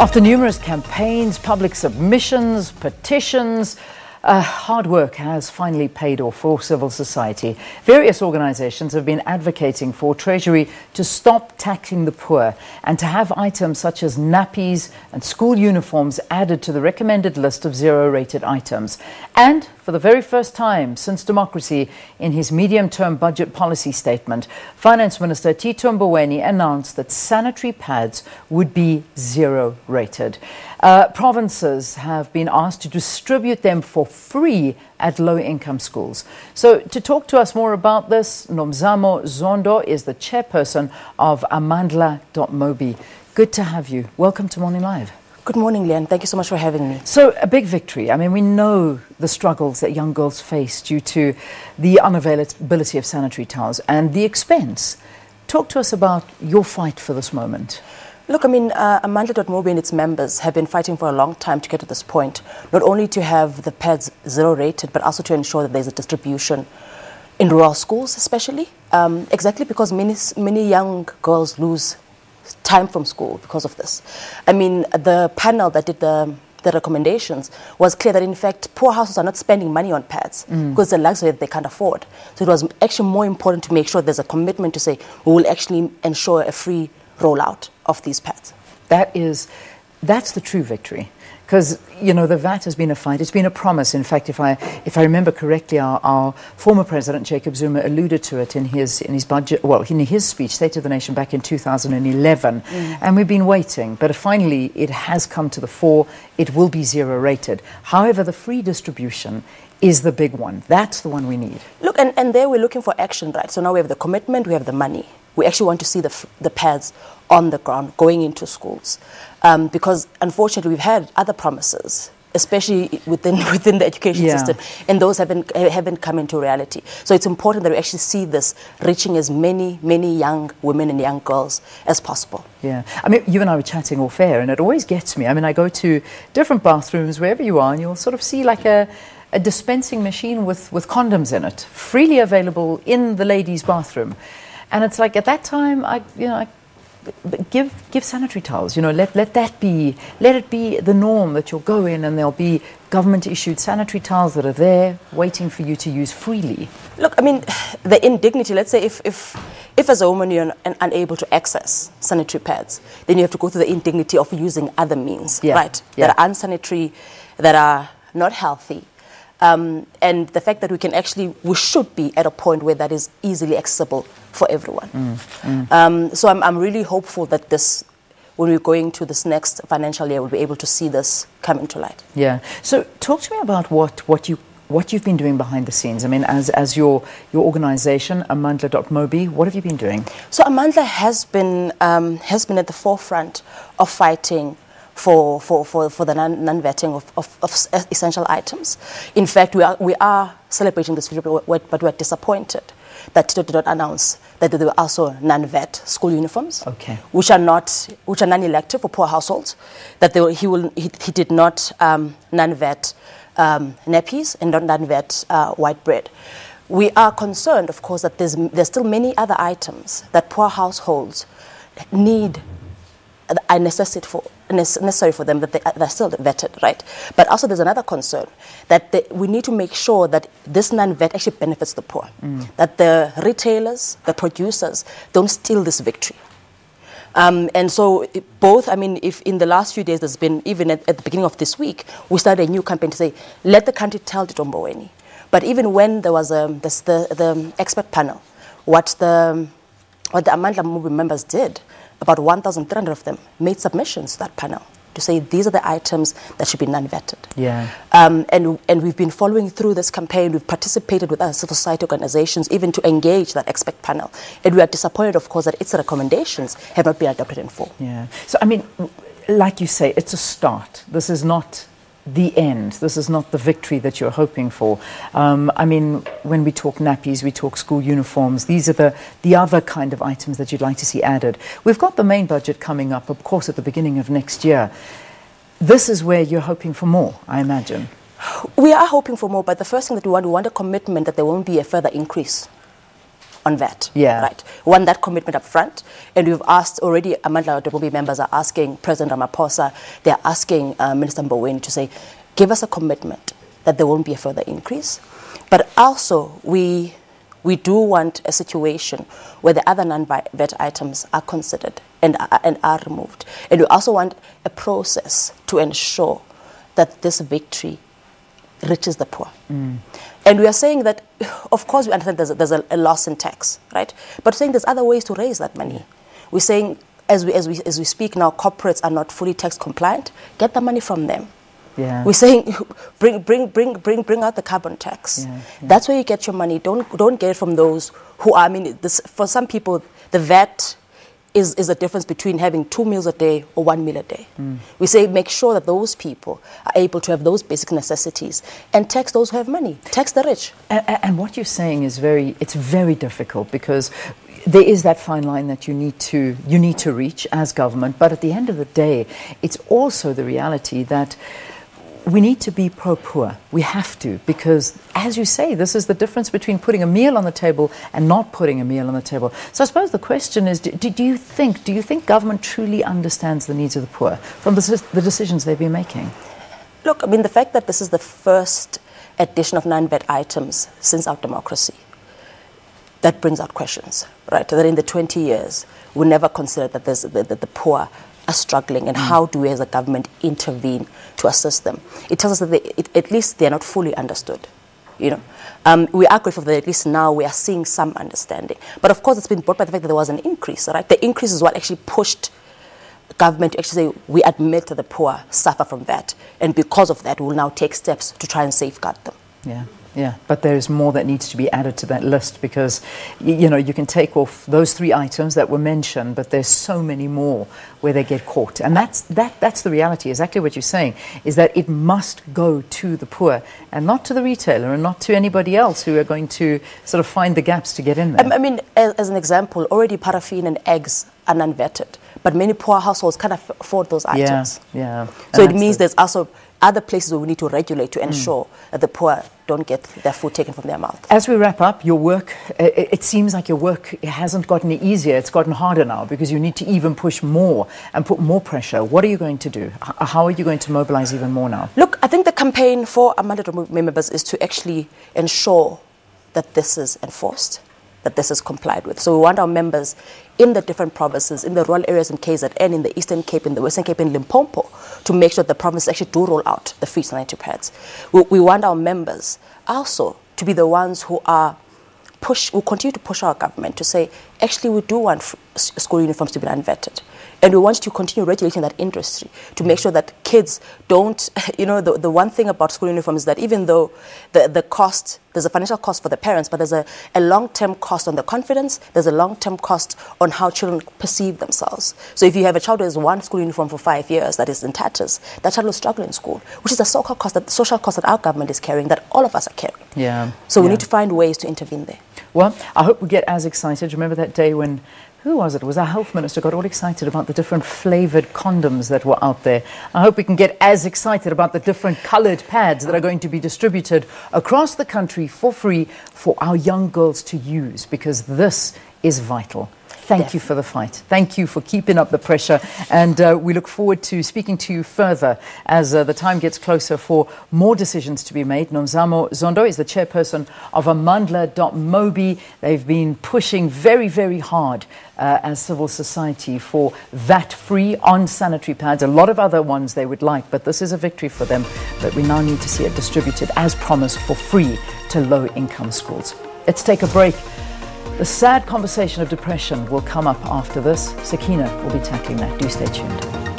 After numerous campaigns, public submissions, petitions, hard work has finally paid off for civil society. Various organizations have been advocating for Treasury to stop taxing the poor and to have items such as nappies and school uniforms added to the recommended list of zero-rated items. And for the very first time since democracy, in his medium-term budget policy statement, Finance Minister Tito Mboweni announced that sanitary pads would be zero-rated. Provinces have been asked to distribute them for free at low-income schools. So to talk to us more about this, Nomzamo Zondo is the Chairperson of Amandla.mobi. Good to have you. Welcome to Morning Live. Good morning, Leanne. Thank you so much for having me. So, a big victory. I mean, we know the struggles that young girls face due to the unavailability of sanitary towels and the expense. Talk to us about your fight for this moment. Look, I mean, Amandla.mobi and its members have been fighting for a long time to get to this point, not only to have the pads zero-rated, but also to ensure that there's a distribution in rural schools, especially. Exactly because many young girls lose time from school because of this. I mean, the panel that did the recommendations was clear that, in fact, poor households are not spending money on pads because it's a luxury that they can't afford. So it was actually more important to make sure there's a commitment to say we will actually ensure a free rollout of these pads. That's the true victory. Because, you know, the VAT has been a fight. It's been a promise. In fact, if I remember correctly, our former President, Jacob Zuma, alluded to it in his budget, well, in his speech, State of the Nation, back in 2011. And we've been waiting. But finally, it has come to the fore. It will be zero-rated. However, the free distribution is the big one. That's the one we need. Look, and there we're looking for action, right? So now we have the commitment, we have the money. We actually want to see the pads on the ground going into schools. Because unfortunately we've had other promises, especially within the education system, and those haven't come into reality. So it's important that we actually see this reaching as many young women and young girls as possible. Yeah, I mean, you and I were chatting off air, and it always gets me. I mean, I go to different bathrooms wherever you are, and you'll sort of see like a dispensing machine with condoms in it, freely available in the ladies' bathroom. And it's like, at that time, give sanitary towels. You know, let it be the norm that you'll go in and there'll be government-issued sanitary towels that are there waiting for you to use freely. Look, I mean, the indignity. Let's say if as a woman you're unable to access sanitary pads, then you have to go through the indignity of using other means, right? That are unsanitary, that are not healthy. And the fact that we should be at a point where that is easily accessible for everyone. So I'm really hopeful that when we're going to this next financial year, we'll be able to see this come into light. Yeah. So talk to me about what you've been doing behind the scenes. I mean, as your organization, Amandla.mobi, what have you been doing? So Amandla has been at the forefront of fighting for the non-vetting of essential items. In fact, we are celebrating this victory, but we're disappointed that Tito did not announce that there were also non-vet school uniforms, which are non-elective for poor households. That he did not non-vet nappies and not non-vet white bread. We are concerned, of course, that there's still many other items that poor households are necessary for them, that they're still vetted, right? But also there's another concern that we need to make sure that this non-vet actually benefits the poor, that the retailers, the producers don't steal this victory. And so both, I mean, if in the last few days there's been, even at the beginning of this week, we started a new campaign to say, let the country tell Tito Mboweni. But even when there was the expert panel, what the Amandla.mobi members did, about 1,300 of them made submissions to that panel to say these are the items that should be non-vetted. Yeah. And we've been following through this campaign. We've participated with other civil society organizations even to engage that expert panel. And we are disappointed, of course, that its recommendations have not been adopted in full. Yeah. So, I mean, like you say, it's a start. This is not the end. This is not the victory that you're hoping for. I mean, when we talk nappies, we talk school uniforms. These are the other kind of items that you'd like to see added. We've got the main budget coming up, of course, at the beginning of next year. This is where you're hoping for more, I imagine. We are hoping for more, but the first thing that we want a commitment that there won't be a further increase on VAT. Yeah. Right. We want that commitment up front. And we've asked already, Amandla.mobi members are asking President Ramaphosa, they're asking Minister Mboweni to say, give us a commitment that there won't be a further increase. But also, we do want a situation where the other non-VAT items are considered and are removed. And we also want a process to ensure that this victory reaches the poor. And we are saying that, of course, we understand there's a loss in tax, right? But saying there's other ways to raise that money. We're saying, as we speak now, corporates are not fully tax compliant. Get the money from them. Yeah. We're saying, bring out the carbon tax. Yeah. That's where you get your money. Don't get it from those who are. I mean, for some people, the VAT is a difference between having 2 meals a day or 1 meal a day. We say make sure that those people are able to have those basic necessities and tax those who have money, tax the rich. And what you're saying is very difficult, because there is that fine line that you need to reach as government. But at the end of the day, it's also the reality that we need to be pro-poor. We have to, because, as you say, this is the difference between putting a meal on the table and not putting a meal on the table. So I suppose the question is, do you think government truly understands the needs of the poor from the decisions they've been making? Look, I mean, the fact that this is the first addition of non-VAT items since our democracy, that brings out questions, right? That in the 20 years, we never considered that the poor are struggling, and how do we as a government intervene to assist them? It tells us that at least they are not fully understood. We are grateful that at least now we are seeing some understanding. But of course, it's been brought by the fact that there was an increase, right? The increase is what actually pushed government to actually say, we admit that the poor suffer from that, and because of that, we will now take steps to try and safeguard them. Yeah, but there's more that needs to be added to that list, because, you can take off those 3 items that were mentioned, but there's so many more where they get caught. And that's the reality. Exactly what you're saying is that it must go to the poor and not to the retailer and not to anybody else who are going to sort of find the gaps to get in there. I mean, as an example, already paraffin and eggs are non-vetted, but many poor households can't afford those items. Yeah. So it means there's also other places where we need to regulate to ensure that the poor don't get their food taken from their mouth. As we wrap up, your work, it seems like your work hasn't gotten easier, it's gotten harder now, because you need to even push more and put more pressure. What are you going to do? How are you going to mobilize even more now? Look, I think the campaign for Amandla.mobi members is to actually ensure that this is enforced, that this is complied with. So we want our members in the different provinces, in the rural areas in KZN, in the Eastern Cape, in the Western Cape, in Limpopo, to make sure the provinces actually do roll out the free sanitary pads. We want our members also to be the ones who will continue to push our government to say, actually, we do want school uniforms to be unvetted. And we want to continue regulating that industry to make sure that kids don't, the one thing about school uniforms is that even though the cost, there's a financial cost for the parents, but there's a long-term cost on the confidence, there's a long-term cost on how children perceive themselves. So if you have a child who has one school uniform for 5 years that is in tatters, that child will struggle in school, which is the social cost that our government is carrying, that all of us are carrying. Yeah. So we need to find ways to intervene there. Well, I hope we get as excited. Remember that day when, who was it? It was our health minister got all excited about the different flavoured condoms that were out there. I hope we can get as excited about the different coloured pads that are going to be distributed across the country for free for our young girls to use, because this is vital. Thank you for the fight. Thank you for keeping up the pressure. And we look forward to speaking to you further as the time gets closer for more decisions to be made. Nomzamo Zondo is the chairperson of Amandla.mobi. They've been pushing very, very hard as civil society for VAT-free on sanitary pads. A lot of other ones they would like, but this is a victory for them. But we now need to see it distributed as promised for free to low-income schools. Let's take a break. The sad conversation of depression will come up after this. Sakina will be tackling that. Do stay tuned.